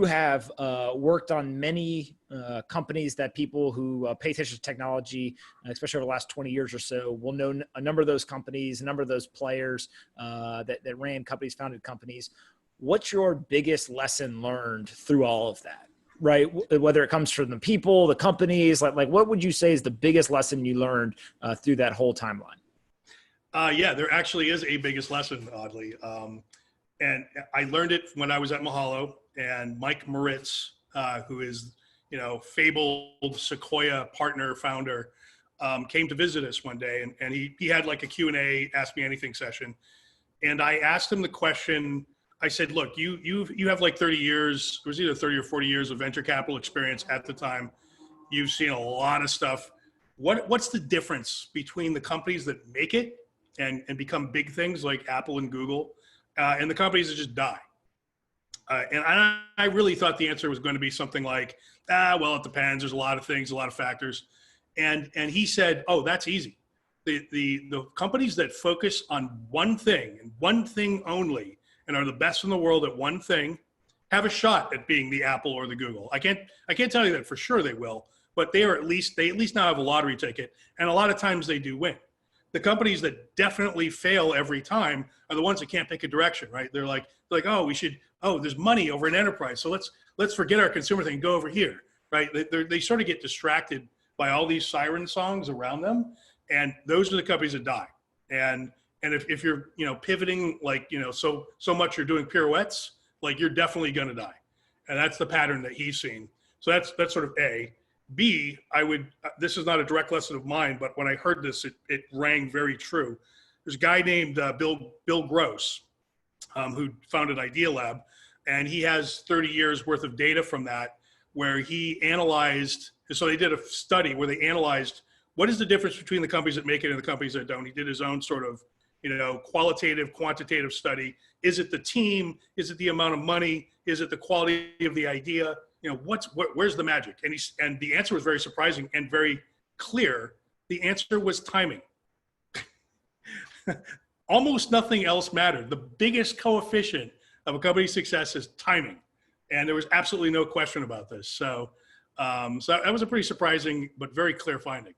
have worked on many companies that people who pay attention to technology, especially over the last 20 years or so, will know a number of those companies, a number of those players that ran companies, founded companies. What's your biggest lesson learned through all of that, right? Whether it comes from the people, the companies, like what would you say is the biggest lesson you learned through that whole timeline? Yeah, there actually is a biggest lesson, oddly. And I learned it when I was at Mahalo, and Mike Moritz, who is, fabled Sequoia partner founder, came to visit us one day, and he had like a Q&A, ask me anything session. And I asked him the question. I said, look, you have like 30 years, it was either 30 or 40 years of venture capital experience at the time. You've seen a lot of stuff. What's the difference between the companies that make it and become big things like Apple and Google, and the companies that just die? And I really thought the answer was going to be something like, well, it depends. There's a lot of things, a lot of factors. And he said, oh, that's easy. The companies that focus on one thing and one thing only and are the best in the world at one thing have a shot at being the Apple or the Google. I can't tell you that for sure they will, but they at least now have a lottery ticket, and a lot of times they do win. The companies that definitely fail every time are the ones that can't pick a direction, right? They're like, there's money over an enterprise, so let's forget our consumer thing and go over here, right? They sort of get distracted by all these siren songs around them, and those are the companies that die. And if you're pivoting so much you're doing pirouettes, like you're definitely going to die, and that's the pattern that he's seen. So that's sort of A. B, this is not a direct lesson of mine, but when I heard this, it rang very true. There's a guy named Bill Gross, who founded Idea Lab, and he has 30 years worth of data from that, where he analyzed. So they did a study where they analyzed what is the difference between the companies that make it and the companies that don't. He did his own sort of qualitative, quantitative study. Is it the team? Is it the amount of money? Is it the quality of the idea? Where's the magic? And the answer was very surprising and very clear. The answer was timing. Almost nothing else mattered. The biggest coefficient of a company's success is timing. And there was absolutely no question about this. So that was a pretty surprising but very clear finding.